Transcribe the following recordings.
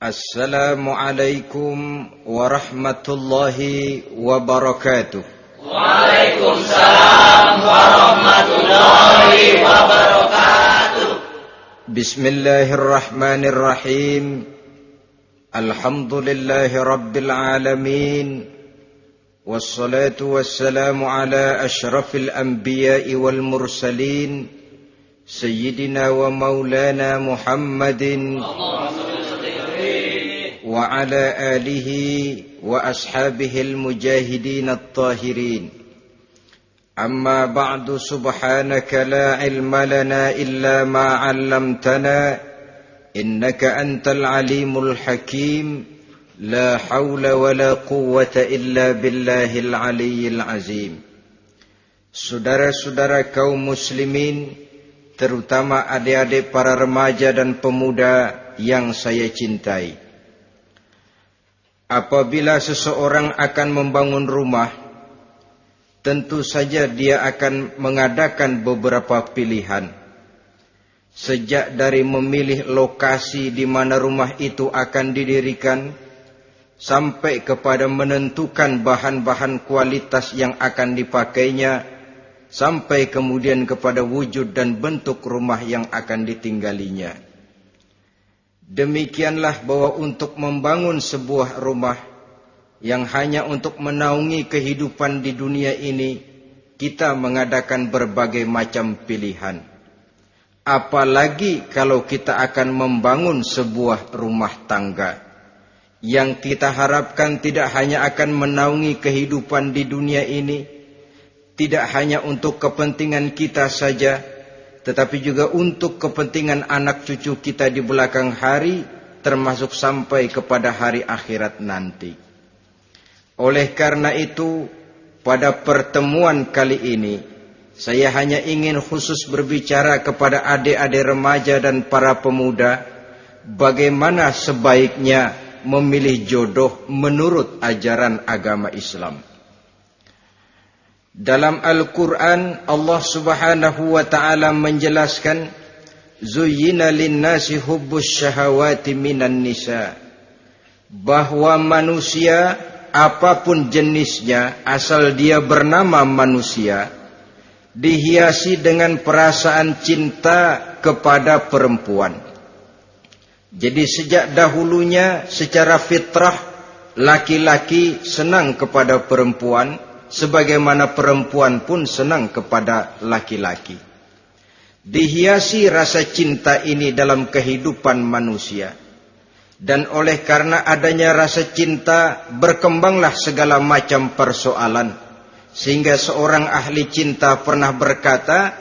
Assalamualaikum warahmatullahi wabarakatuh. Waalaikumsalam warahmatullahi wabarakatuh. Bismillahirrahmanirrahim. Alhamdulillahi rabbil alamin. Wassalatu wassalamu ala ashrafil anbiya'i wal mursalin, Sayyidina wa maulana Muhammadin wa ala alihi wa ashabihil mujahidin at-tahirin. Amma ba'du, subhanaka la ilma lana illa ma 'allamtana innaka antal alimul hakim. La hawla wa la quwwata illa billahil aliyyil azim. Saudara-saudara kaum muslimin, terutama adik-adik para remaja dan pemuda yang saya cintai. Apabila seseorang akan membangun rumah, tentu saja dia akan mengadakan beberapa pilihan. Sejak dari memilih lokasi di mana rumah itu akan didirikan, sampai kepada menentukan bahan-bahan kualitas yang akan dipakainya, sampai kemudian kepada wujud dan bentuk rumah yang akan ditinggalinya. Demikianlah bahwa untuk membangun sebuah rumah yang hanya untuk menaungi kehidupan di dunia ini, kita mengadakan berbagai macam pilihan. Apalagi kalau kita akan membangun sebuah rumah tangga yang kita harapkan tidak hanya akan menaungi kehidupan di dunia ini, tidak hanya untuk kepentingan kita saja, tetapi juga untuk kepentingan anak cucu kita di belakang hari, termasuk sampai kepada hari akhirat nanti. Oleh karena itu, pada pertemuan kali ini, saya hanya ingin khusus berbicara kepada adik-adik remaja dan para pemuda, bagaimana sebaiknya memilih jodoh menurut ajaran agama Islam. Dalam Al-Quran, Allah subhanahu wa ta'ala menjelaskan, Zuyyina linnasi hubbus syahawati minan nisa, bahwa manusia apapun jenisnya, asal dia bernama manusia, dihiasi dengan perasaan cinta kepada perempuan. Jadi sejak dahulunya secara fitrah, laki-laki senang kepada perempuan, sebagaimana perempuan pun senang kepada laki-laki. Dihiasi rasa cinta ini dalam kehidupan manusia. Dan oleh karena adanya rasa cinta, berkembanglah segala macam persoalan. Sehingga seorang ahli cinta pernah berkata,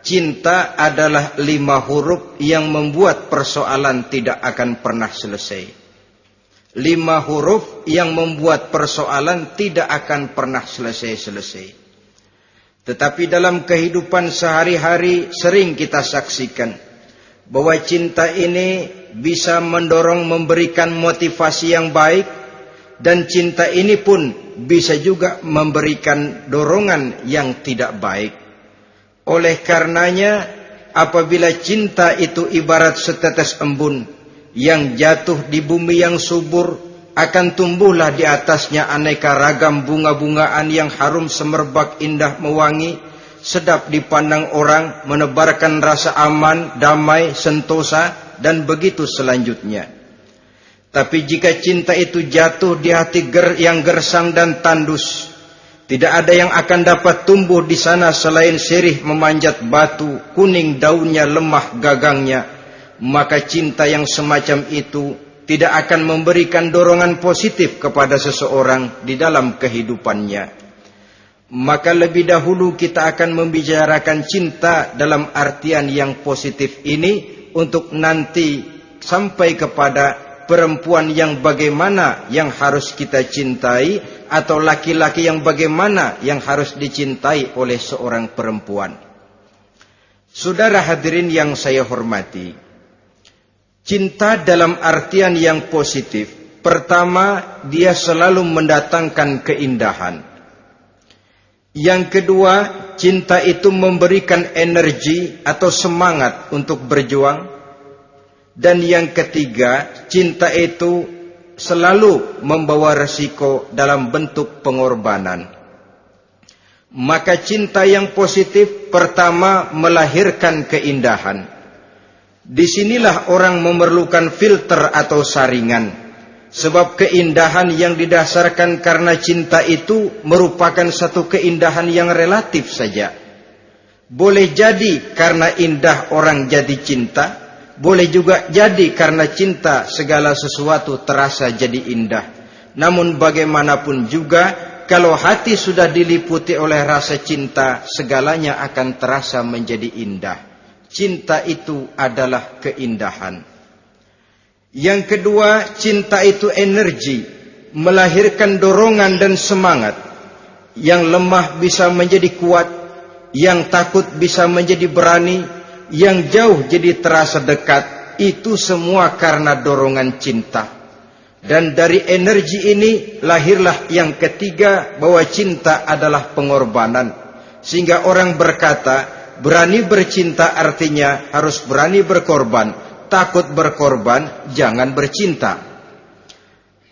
cinta adalah 5 huruf yang membuat persoalan tidak akan pernah selesai. 5 huruf yang membuat persoalan tidak akan pernah selesai-selesai. Tetapi dalam kehidupan sehari-hari sering kita saksikan bahwa cinta ini bisa mendorong, memberikan motivasi yang baik, dan cinta ini pun bisa juga memberikan dorongan yang tidak baik. Oleh karenanya, apabila cinta itu ibarat setetes embun yang jatuh di bumi yang subur, akan tumbuhlah di atasnya aneka ragam bunga-bungaan yang harum semerbak, indah, mewangi, sedap dipandang orang, menebarkan rasa aman, damai, sentosa, dan begitu selanjutnya. Tapi jika cinta itu jatuh di hati yang gersang dan tandus, tidak ada yang akan dapat tumbuh di sana selain sirih memanjat batu, kuning daunnya, lemah gagangnya, maka cinta yang semacam itu tidak akan memberikan dorongan positif kepada seseorang di dalam kehidupannya. Maka lebih dahulu kita akan membicarakan cinta dalam artian yang positif ini, untuk nanti sampai kepada perempuan yang bagaimana yang harus kita cintai, atau laki-laki yang bagaimana yang harus dicintai oleh seorang perempuan. Saudara hadirin yang saya hormati, cinta dalam artian yang positif, pertama, dia selalu mendatangkan keindahan. Yang kedua, cinta itu memberikan energi atau semangat untuk berjuang. Dan yang ketiga, cinta itu selalu membawa resiko dalam bentuk pengorbanan. Maka cinta yang positif pertama melahirkan keindahan. Disinilah orang memerlukan filter atau saringan. Sebab keindahan yang didasarkan karena cinta itu merupakan satu keindahan yang relatif saja. Boleh jadi karena indah orang jadi cinta, boleh juga jadi karena cinta segala sesuatu terasa jadi indah. Namun bagaimanapun juga, kalau hati sudah diliputi oleh rasa cinta, segalanya akan terasa menjadi indah. Cinta itu adalah keindahan. Yang kedua, cinta itu energi, melahirkan dorongan dan semangat. Yang lemah bisa menjadi kuat, yang takut bisa menjadi berani, yang jauh jadi terasa dekat. Itu semua karena dorongan cinta. Dan dari energi ini lahirlah yang ketiga, bahwa cinta adalah pengorbanan. Sehingga orang berkata, berani bercinta artinya harus berani berkorban. Takut berkorban, jangan bercinta.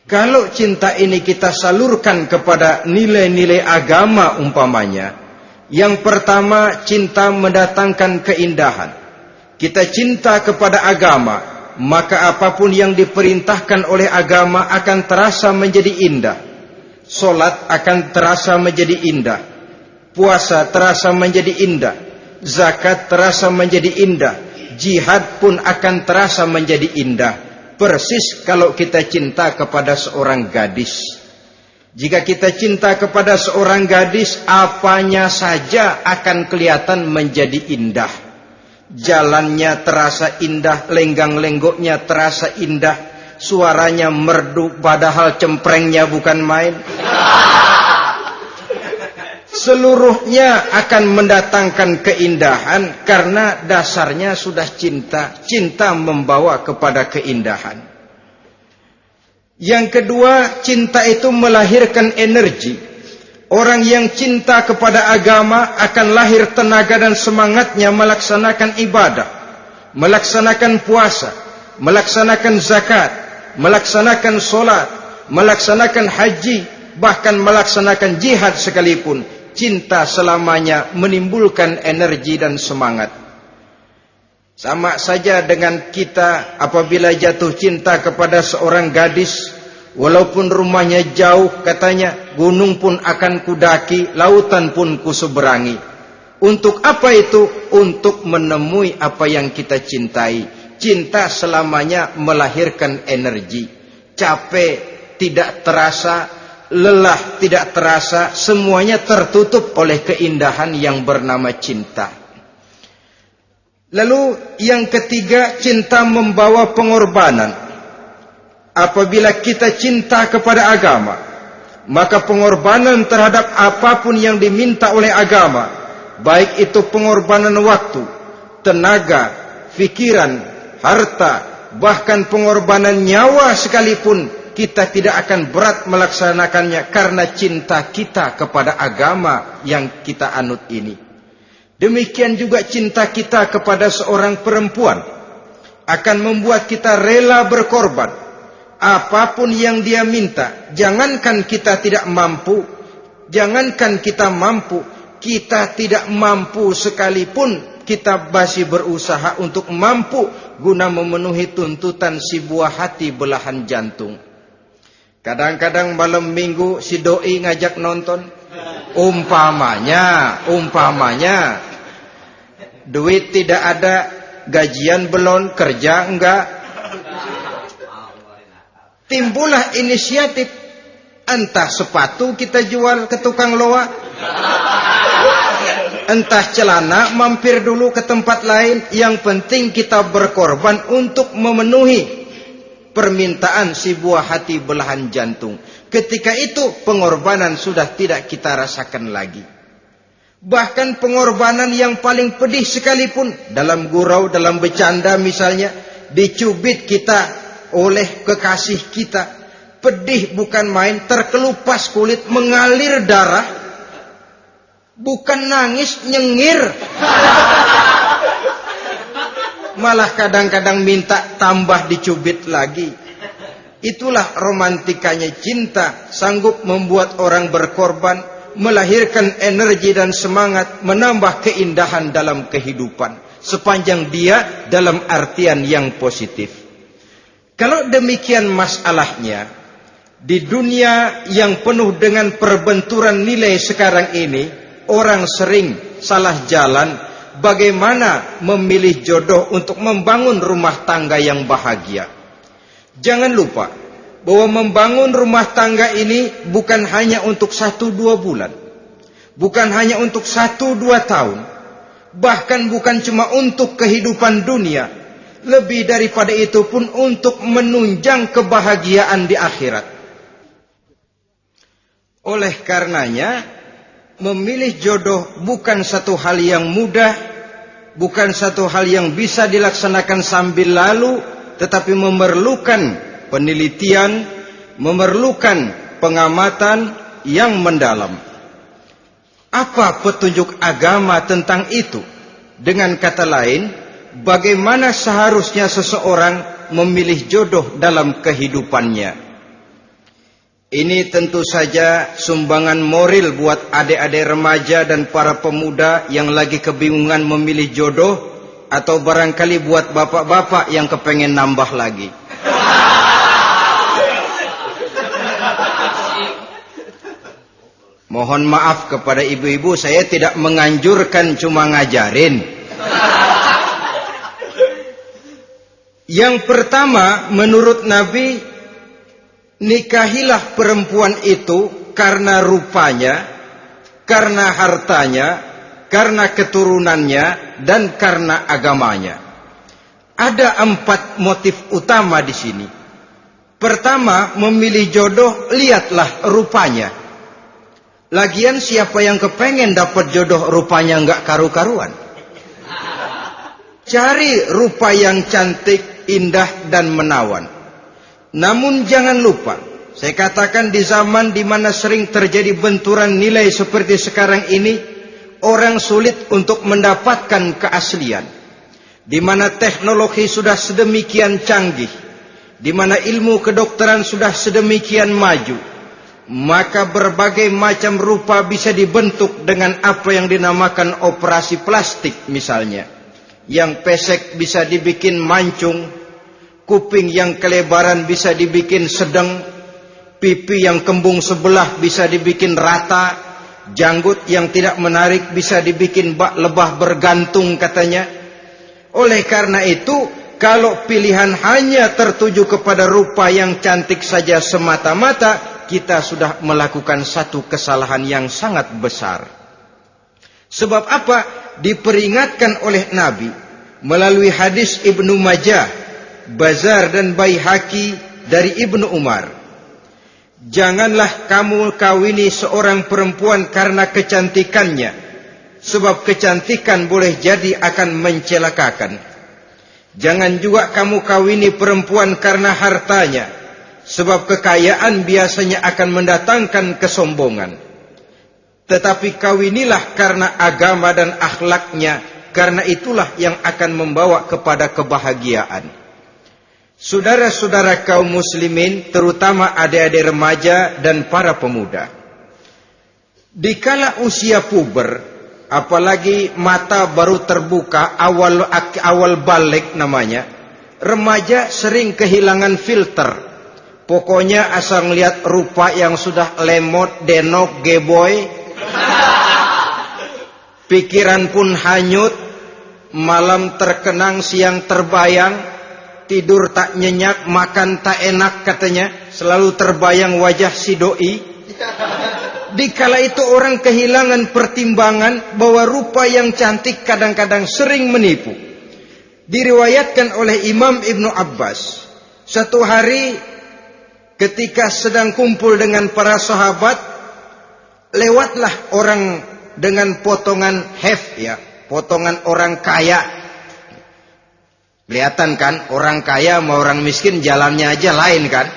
Kalau cinta ini kita salurkan kepada nilai-nilai agama umpamanya, yang pertama, cinta mendatangkan keindahan. Kita cinta kepada agama, maka apapun yang diperintahkan oleh agama akan terasa menjadi indah. Solat akan terasa menjadi indah. Puasa terasa menjadi indah. Zakat terasa menjadi indah. Jihad pun akan terasa menjadi indah. Persis kalau kita cinta kepada seorang gadis. Jika kita cinta kepada seorang gadis, apanya saja akan kelihatan menjadi indah. Jalannya terasa indah, lenggang-lenggoknya terasa indah, suaranya merdu padahal cemprengnya bukan main. Seluruhnya akan mendatangkan keindahan karena dasarnya sudah cinta. Cinta membawa kepada keindahan. Yang kedua, cinta itu melahirkan energi. Orang yang cinta kepada agama akan lahir tenaga dan semangatnya melaksanakan ibadah, melaksanakan puasa, melaksanakan zakat, melaksanakan solat, melaksanakan haji, bahkan melaksanakan jihad sekalipun. Cinta selamanya menimbulkan energi dan semangat. Sama saja dengan kita apabila jatuh cinta kepada seorang gadis, walaupun rumahnya jauh, katanya, gunung pun akan kudaki, lautan pun kuseberangi. Untuk apa itu? Untuk menemui apa yang kita cintai. Cinta selamanya melahirkan energi. Capek tidak terasa, lelah tidak terasa, semuanya tertutup oleh keindahan yang bernama cinta. Lalu yang ketiga, cinta membawa pengorbanan. Apabila kita cinta kepada agama, maka pengorbanan terhadap apapun yang diminta oleh agama, baik itu pengorbanan waktu, tenaga, pikiran, harta, bahkan pengorbanan nyawa sekalipun, kita tidak akan berat melaksanakannya karena cinta kita kepada agama yang kita anut ini. Demikian juga cinta kita kepada seorang perempuan akan membuat kita rela berkorban. Apapun yang dia minta, jangankan kita tidak mampu, jangankan kita mampu, kita tidak mampu sekalipun, kita masih berusaha untuk mampu guna memenuhi tuntutan si buah hati belahan jantung. Kadang-kadang malam minggu si doi ngajak nonton. Umpamanya duit tidak ada, gajian belum, kerja enggak. Timbullah inisiatif, entah sepatu kita jual ke tukang loa, entah celana mampir dulu ke tempat lain. Yang penting kita berkorban untuk memenuhi permintaan si buah hati belahan jantung. Ketika itu pengorbanan sudah tidak kita rasakan lagi. Bahkan pengorbanan yang paling pedih sekalipun, dalam gurau, dalam bercanda misalnya, dicubit kita oleh kekasih kita, pedih bukan main, terkelupas kulit, mengalir darah, bukan nangis, nyengir. malah kadang-kadang minta tambah dicubit lagi. Itulah romantikanya cinta, sanggup membuat orang berkorban, melahirkan energi dan semangat, menambah keindahan dalam kehidupan, sepanjang dia dalam artian yang positif. Kalau demikian masalahnya, di dunia yang penuh dengan perbenturan nilai sekarang ini, orang sering salah jalan bagaimana memilih jodoh untuk membangun rumah tangga yang bahagia. Jangan lupa bahwa membangun rumah tangga ini bukan hanya untuk 1-2 bulan, bukan hanya untuk 1-2 tahun, bahkan bukan cuma untuk kehidupan dunia, lebih daripada itu pun untuk menunjang kebahagiaan di akhirat. Oleh karenanya, memilih jodoh bukan satu hal yang mudah, bukan satu hal yang bisa dilaksanakan sambil lalu, tetapi memerlukan penelitian, memerlukan pengamatan yang mendalam. Apa petunjuk agama tentang itu? Dengan kata lain, bagaimana seharusnya seseorang memilih jodoh dalam kehidupannya? Ini tentu saja sumbangan moral buat adik-adik remaja dan para pemuda yang lagi kebingungan memilih jodoh, atau barangkali buat bapak-bapak yang kepengen nambah lagi. Mohon maaf kepada ibu-ibu, saya tidak menganjurkan, cuma ngajarin. Yang pertama, menurut Nabi, nikahilah perempuan itu karena rupanya, karena hartanya, karena keturunannya, dan karena agamanya. Ada 4 motif utama di sini. Pertama, memilih jodoh, lihatlah rupanya. Lagian siapa yang kepengen dapat jodoh rupanya nggak karu-karuan? Cari rupa yang cantik, indah, dan menawan. Namun jangan lupa, saya katakan di zaman di mana sering terjadi benturan nilai seperti sekarang ini, orang sulit untuk mendapatkan keaslian. Di mana teknologi sudah sedemikian canggih, di mana ilmu kedokteran sudah sedemikian maju, maka berbagai macam rupa bisa dibentuk dengan apa yang dinamakan operasi plastik misalnya. Yang pesek bisa dibikin mancung, kuping yang kelebaran bisa dibikin sedang, pipi yang kembung sebelah bisa dibikin rata, janggut yang tidak menarik bisa dibikin bak lebah bergantung katanya. Oleh karena itu, kalau pilihan hanya tertuju kepada rupa yang cantik saja semata-mata, kita sudah melakukan satu kesalahan yang sangat besar. Sebab apa? Diperingatkan oleh Nabi melalui hadis Ibnu Majah, Bazar dan Baihaqi dari Ibnu Umar. Janganlah kamu kawini seorang perempuan karena kecantikannya, sebab kecantikan boleh jadi akan mencelakakan. Jangan juga kamu kawini perempuan karena hartanya, sebab kekayaan biasanya akan mendatangkan kesombongan. Tetapi kawinilah karena agama dan akhlaknya, karena itulah yang akan membawa kepada kebahagiaan. Saudara-saudara kaum muslimin, terutama adik-adik remaja dan para pemuda, dikala usia puber, apalagi mata baru terbuka, awal balik namanya, remaja sering kehilangan filter. Pokoknya asal ngelihat rupa yang sudah lemot, denok, geboy, pikiran pun hanyut, malam terkenang, siang terbayang, tidur tak nyenyak, makan tak enak katanya, selalu terbayang wajah si doi. Dikala itu orang kehilangan pertimbangan bahwa rupa yang cantik kadang-kadang sering menipu. Diriwayatkan oleh Imam Ibnu Abbas, satu hari ketika sedang kumpul dengan para sahabat, lewatlah orang dengan potongan potongan orang kaya. Kelihatan kan, orang kaya sama orang miskin jalannya aja lain kan.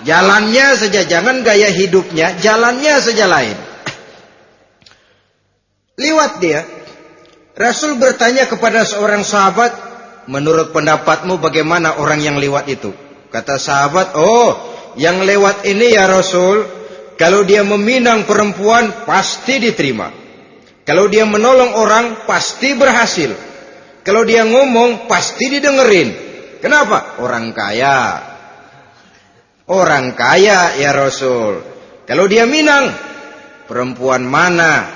Jalannya saja, jangan gaya hidupnya, jalannya saja lain. Liwat dia. Rasul bertanya kepada seorang sahabat, menurut pendapatmu bagaimana orang yang lewat itu? Kata sahabat, oh, yang lewat ini ya Rasul, kalau dia meminang perempuan pasti diterima. Kalau dia menolong orang pasti berhasil. Kalau dia ngomong pasti didengerin. Kenapa? Orang kaya. Orang kaya ya Rasul. Kalau dia minang, perempuan mana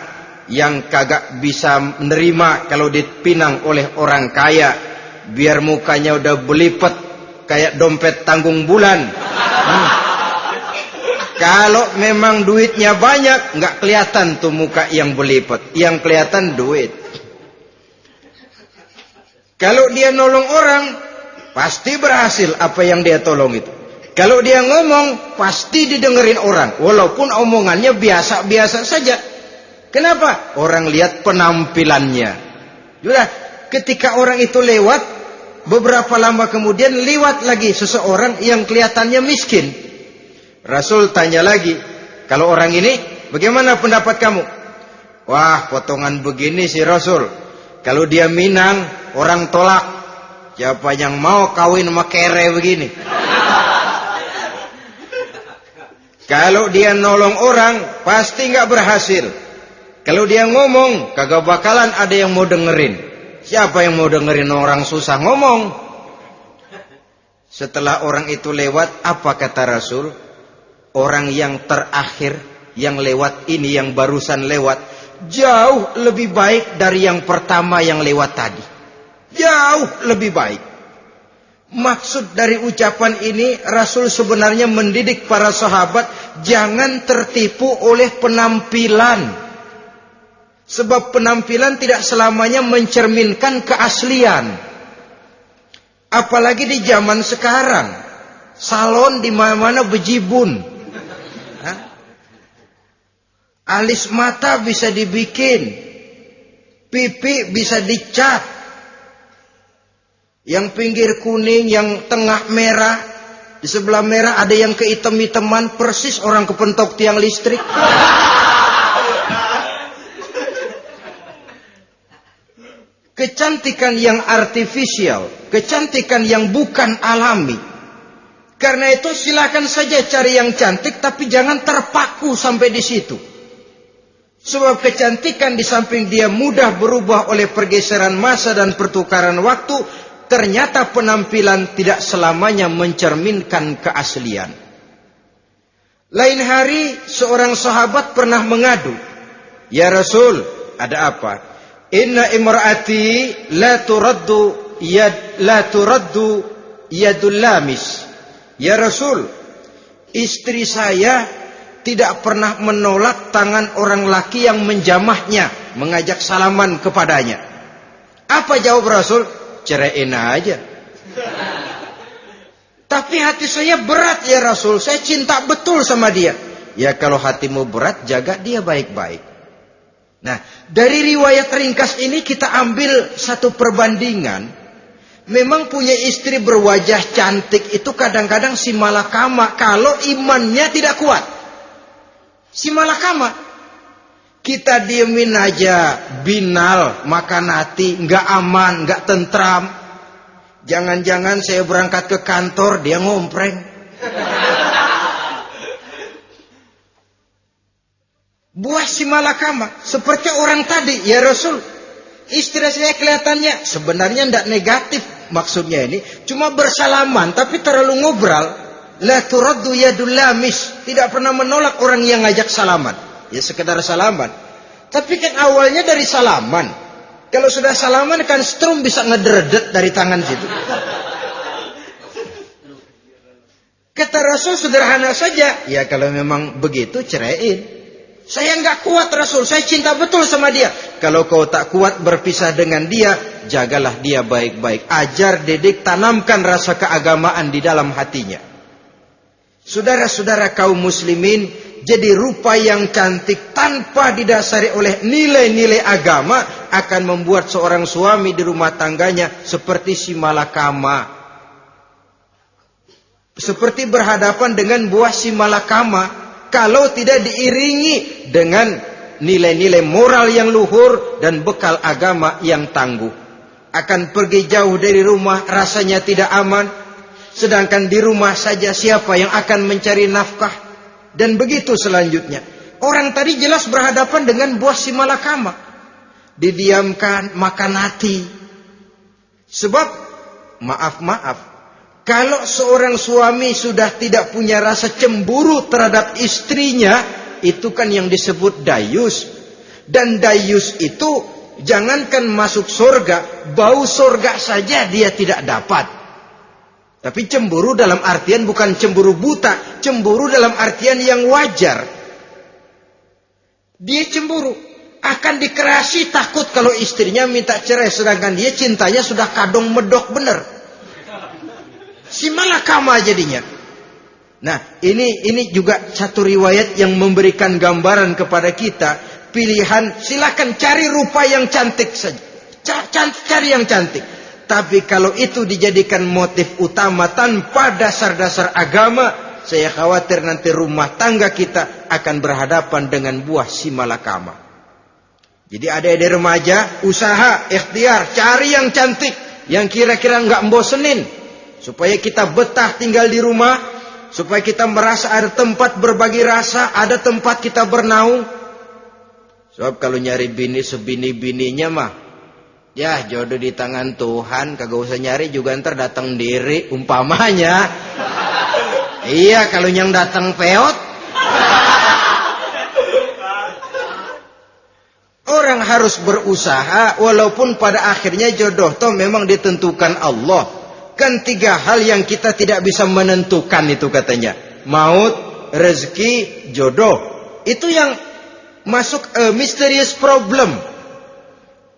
yang kagak bisa menerima kalau dipinang oleh orang kaya? Biar mukanya udah belipet kayak dompet tanggung bulan. Kalau memang duitnya banyak, nggak kelihatan tuh muka yang belipet. Yang kelihatan duit. Kalau dia nolong orang, pasti berhasil apa yang dia tolong itu. Kalau dia ngomong, pasti didengerin orang. Walaupun omongannya biasa-biasa saja. Kenapa? Orang lihat penampilannya. Sudah, ketika orang itu lewat, beberapa lama kemudian lewat lagi seseorang yang kelihatannya miskin. Rasul tanya lagi, kalau orang ini, bagaimana pendapat kamu? Wah, potongan begini sih Rasul. Kalau dia minang, orang tolak. Siapa yang mau kawin sama kere begini? Kalau dia nolong orang, pasti nggak berhasil. Kalau dia ngomong, kagak bakalan ada yang mau dengerin. Siapa yang mau dengerin orang susah ngomong? Setelah orang itu lewat, apa kata Rasul? Orang yang terakhir, yang lewat ini, yang barusan lewat, jauh lebih baik dari yang pertama yang lewat tadi. Jauh lebih baik. Maksud dari ucapan ini, Rasul sebenarnya mendidik para sahabat jangan tertipu oleh penampilan. Sebab penampilan tidak selamanya mencerminkan keaslian. Apalagi di zaman sekarang, salon di mana-mana bejibun. Alis mata bisa dibikin, pipi bisa dicat. Yang pinggir kuning, yang tengah merah, di sebelah merah ada yang kehitam-hitaman, persis orang kepentok tiang listrik. Kecantikan yang artifisial, kecantikan yang bukan alami. Karena itu silakan saja cari yang cantik, tapi jangan terpaku sampai di situ. Sebab kecantikan di samping dia mudah berubah oleh pergeseran masa dan pertukaran waktu, ternyata penampilan tidak selamanya mencerminkan keaslian. Lain hari seorang sahabat pernah mengadu, ya Rasul, ada apa? Inna imraati la turaddu yadul lamis. Ya Rasul, istri saya tidak pernah menolak tangan orang laki yang menjamahnya, mengajak salaman kepadanya. Apa jawab Rasul? Ceraiin aja. Tapi hati saya berat ya Rasul, saya cinta betul sama dia. Ya kalau hatimu berat, jaga dia baik-baik. Nah, dari riwayat ringkas ini kita ambil satu perbandingan. Memang punya istri berwajah cantik itu kadang-kadang si malakama kalau imannya tidak kuat. Si malakama. Kita diemin aja, binal, makan hati, nggak aman, nggak tentram. Jangan-jangan saya berangkat ke kantor, dia ngompreng. Buah si malakama, seperti orang tadi, ya Rasul. Istri saya kelihatannya sebenarnya tidak negatif maksudnya ini, cuma bersalaman, tapi terlalu ngobrol. La turaddu yadul lamis, tidak pernah menolak orang yang ngajak salaman. Ya sekedar salaman. Tapi kan awalnya dari salaman. Kalau sudah salaman kan strum bisa ngederdet dari tangan situ. Kata Rasul sederhana saja. Ya kalau memang begitu ceraiin. Saya nggak kuat Rasul. Saya cinta betul sama dia. Kalau kau tak kuat berpisah dengan dia, jagalah dia baik-baik. Ajar, didik, tanamkan rasa keagamaan di dalam hatinya. Saudara-saudara kaum muslimin, jadi rupa yang cantik tanpa didasari oleh nilai-nilai agama akan membuat seorang suami di rumah tangganya seperti si malakama. Seperti berhadapan dengan buah si malakama kalau tidak diiringi dengan nilai-nilai moral yang luhur dan bekal agama yang tangguh. akan pergi jauh dari rumah rasanya tidak aman. Sedangkan di rumah saja siapa yang akan mencari nafkah? Dan begitu selanjutnya. Orang tadi jelas berhadapan dengan buah simalakama. Didiamkan, makan hati. Sebab, maaf, kalau seorang suami sudah tidak punya rasa cemburu terhadap istrinya, itu kan yang disebut dayus. Dan dayus itu, jangankan masuk surga, bau surga saja dia tidak dapat. Tapi cemburu dalam artian bukan cemburu buta, cemburu dalam artian yang wajar. Dia cemburu, akan dikerasi takut kalau istrinya minta cerai, sedangkan dia cintanya sudah kadung medok bener. Si malakama jadinya. Nah, ini juga satu riwayat yang memberikan gambaran kepada kita. Pilihan, silakan cari rupa yang cantik saja. Cari yang cantik. Tapi kalau itu dijadikan motif utama tanpa dasar-dasar agama, saya khawatir nanti rumah tangga kita akan berhadapan dengan buah simalakama. Jadi adik-adik remaja, usaha, ikhtiar, cari yang cantik, yang kira-kira nggak membosenin, supaya kita betah tinggal di rumah, supaya kita merasa ada tempat berbagi rasa, ada tempat kita bernaung. Sebab kalau nyari bini sebini-bininya mah, ya jodoh di tangan Tuhan, kagak usah nyari juga ntar datang diri umpamanya. Iya, kalau yang datang peot. Orang harus berusaha walaupun pada akhirnya jodoh toh memang ditentukan Allah. Kan 3 hal yang kita tidak bisa menentukan itu katanya. Maut, rezeki, jodoh. Itu yang masuk mysterious problem.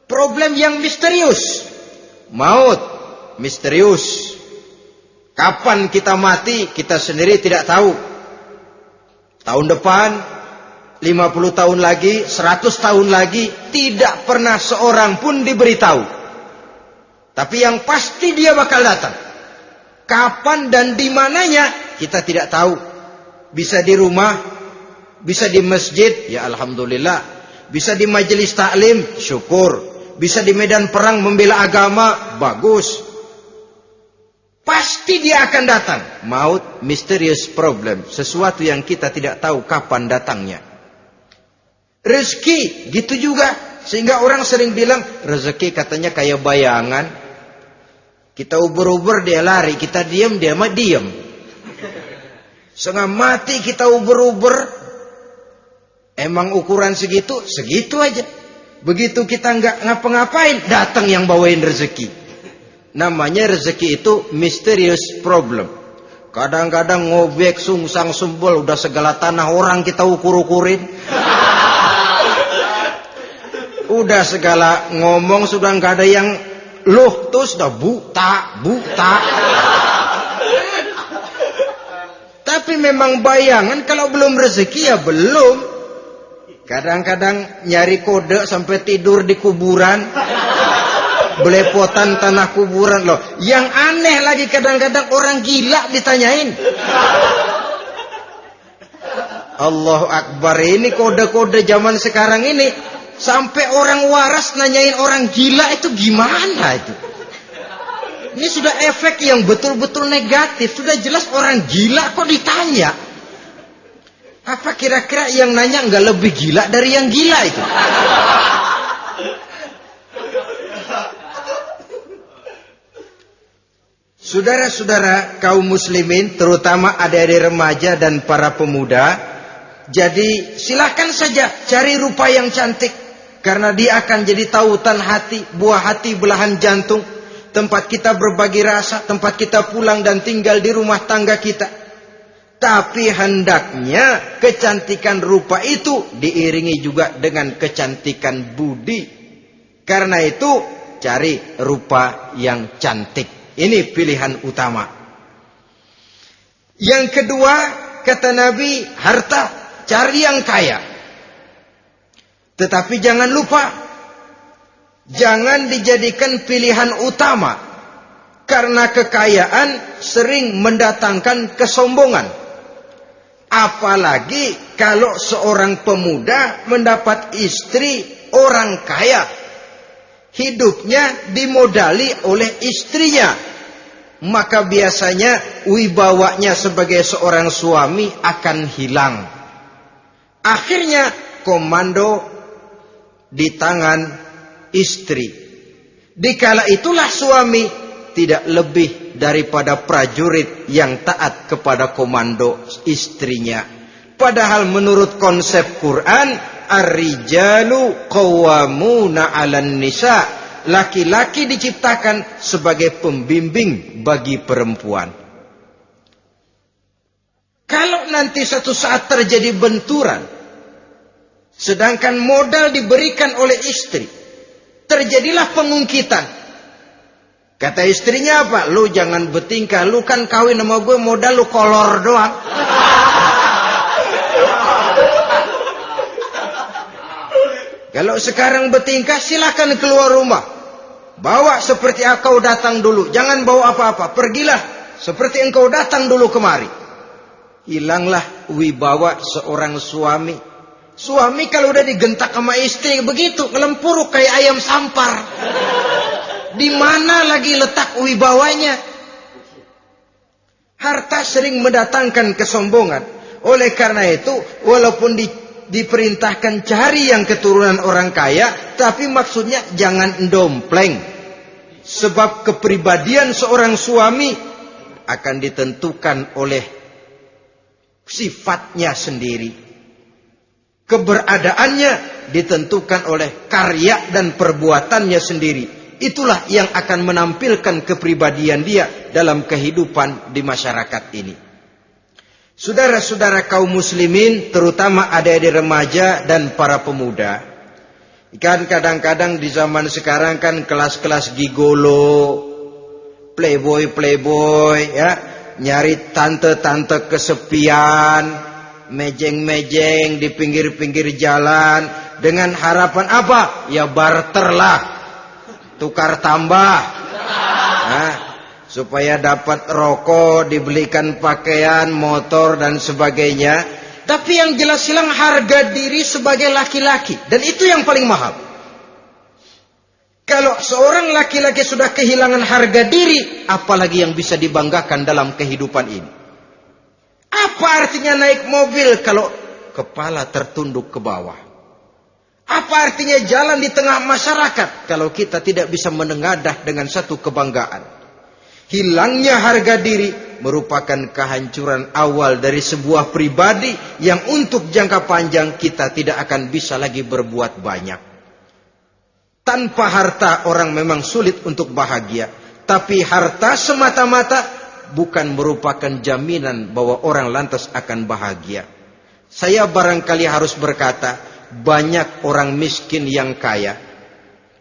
Problem yang misterius. Maut, misterius. Kapan kita mati, kita sendiri tidak tahu. Tahun depan, 50 tahun lagi, 100 tahun lagi, tidak pernah seorang pun diberitahu. Tapi yang pasti dia bakal datang. Kapan dan di mananya, kita tidak tahu. Bisa di rumah, bisa di masjid, ya alhamdulillah. Bisa di majelis taklim, syukur. Bisa di medan perang membela agama, bagus. Pasti dia akan datang. Maut, mysterious problem. Sesuatu yang kita tidak tahu kapan datangnya. Rezeki, gitu juga. Sehingga orang sering bilang, rezeki katanya kayak bayangan. Kita uber-uber, dia lari. Kita diam, dia mah diam. Setengah mati kita uber-uber. Emang ukuran segitu, segitu aja. Begitu kita nggak ngapa-ngapain, datang yang bawain rezeki. Namanya rezeki itu mysterious problem. Kadang-kadang ngobek, sungsang, sumbul, udah segala tanah orang kita ukur-ukurin. Udah segala ngomong sudah nggak ada yang loh, tuh sudah buta. Tapi memang bayangan, kalau belum rezeki ya belum. Kadang-kadang nyari kode sampai tidur di kuburan. Belepotan tanah kuburan loh. Yang aneh lagi kadang-kadang orang gila ditanyain. Allahu Akbar, ini kode-kode zaman sekarang ini. Sampai orang waras nanyain orang gila itu gimana itu. Ini sudah efek yang betul-betul negatif. Sudah jelas orang gila kok ditanya. Apa kira-kira yang nanya nggak lebih gila dari yang gila itu? Saudara-saudara kaum muslimin, terutama adik-adik remaja dan para pemuda, jadi silakan saja cari rupa yang cantik, karena dia akan jadi tautan hati, buah hati belahan jantung, tempat kita berbagi rasa, tempat kita pulang dan tinggal di rumah tangga kita. Tapi hendaknya kecantikan rupa itu diiringi juga dengan kecantikan budi. Karena itu cari rupa yang cantik. Ini pilihan utama. Yang kedua, kata Nabi, harta, cari yang kaya. Tetapi jangan lupa, jangan dijadikan pilihan utama. Karena kekayaan sering mendatangkan kesombongan. Apalagi kalau seorang pemuda mendapat istri orang kaya. hidupnya dimodali oleh istrinya, maka biasanya wibawanya sebagai seorang suami akan hilang. Akhirnya komando di tangan istri. Dikala itulah suami tidak lebih daripada prajurit yang taat kepada komando istrinya. Padahal menurut konsep Quran, ar-rijalu qawwamuna 'alan nisa, laki-laki diciptakan sebagai pembimbing bagi perempuan. Kalau nanti satu saat terjadi benturan, sedangkan modal diberikan oleh istri, terjadilah pengungkitan. Kata istrinya apa? Lu jangan bertingkah, lu kan kawin sama gue modal lu kolor doang. Kalau sekarang bertingkah silakan keluar rumah. Bawa seperti engkau datang dulu, jangan bawa apa-apa. Pergilah seperti engkau datang dulu kemari. Hilanglah wibawa seorang suami. Suami kalau udah digentak sama istri begitu, kelempuruk kayak ayam sampar. Di mana lagi letak wibawanya? Harta sering mendatangkan kesombongan. Oleh karena itu, walaupun diperintahkan cari yang keturunan orang kaya, tapi maksudnya jangan dompleng. Sebab kepribadian seorang suami akan ditentukan oleh sifatnya sendiri. Keberadaannya ditentukan oleh karya dan perbuatannya sendiri. Itulah yang akan menampilkan kepribadian dia dalam kehidupan di masyarakat ini. Saudara-saudara kaum muslimin, terutama adik-adik remaja dan para pemuda, kan kadang-kadang di zaman sekarang kan kelas-kelas gigolo, playboy ya, nyari tante-tante kesepian, mejeng-mejeng di pinggir-pinggir jalan dengan harapan apa? Ya barter lah, tukar tambah, nah, supaya dapat rokok, dibelikan pakaian, motor dan sebagainya. Tapi yang jelas hilang harga diri sebagai laki-laki, dan itu yang paling mahal. Kalau seorang laki-laki sudah kehilangan harga diri, apalagi yang bisa dibanggakan dalam kehidupan ini? Apa artinya naik mobil kalau kepala tertunduk ke bawah? Apa artinya jalan di tengah masyarakat kalau kita tidak bisa menengadah dengan satu kebanggaan? Hilangnya harga diri merupakan kehancuran awal dari sebuah pribadi yang untuk jangka panjang kita tidak akan bisa lagi berbuat banyak. Tanpa harta orang memang sulit untuk bahagia, tapi harta semata-mata bukan merupakan jaminan bahwa orang lantas akan bahagia. Saya barangkali harus berkata, banyak orang miskin yang kaya,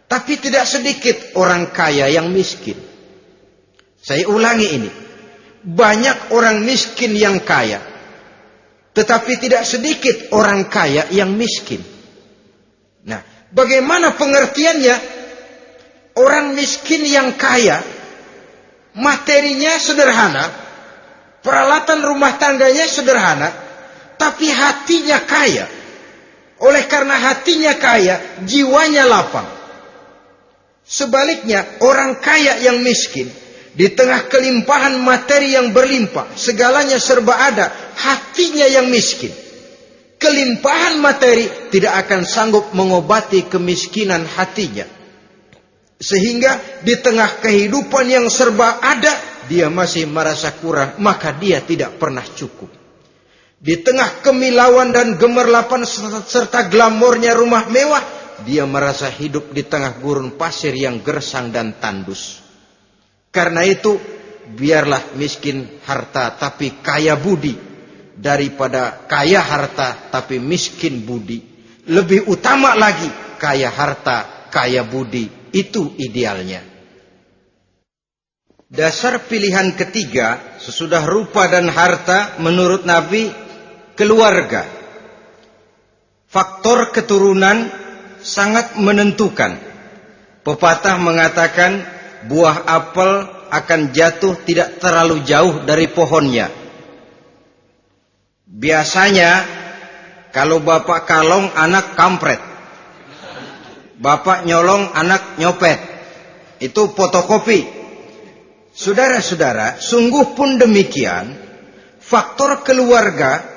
tapi tidak sedikit orang kaya yang miskin. Saya ulangi ini, banyak orang miskin yang kaya, tetapi tidak sedikit orang kaya yang miskin. Nah, bagaimana pengertiannya? Orang miskin yang kaya, materinya sederhana, peralatan rumah tangganya sederhana, tapi hatinya kaya. Oleh karena hatinya kaya, jiwanya lapang. Sebaliknya, orang kaya yang miskin, di tengah kelimpahan materi yang berlimpah, segalanya serba ada, hatinya yang miskin. Kelimpahan materi tidak akan sanggup mengobati kemiskinan hatinya. Sehingga di tengah kehidupan yang serba ada, dia masih merasa kurang, maka dia tidak pernah cukup. Di tengah kemilauan dan gemerlapan serta glamornya rumah mewah, dia merasa hidup di tengah gurun pasir yang gersang dan tandus. Karena itu, biarlah miskin harta tapi kaya budi, daripada kaya harta tapi miskin budi. Lebih utama lagi, kaya harta, kaya budi. Itu idealnya. Dasar pilihan ketiga sesudah rupa dan harta menurut Nabi, keluarga. Faktor keturunan sangat menentukan. Pepatah mengatakan buah apel akan jatuh tidak terlalu jauh dari pohonnya. Biasanya kalau bapak kalong anak kampret. Bapak nyolong, anak nyopet. Itu fotokopi. Saudara-saudara, sungguh pun demikian, faktor keluarga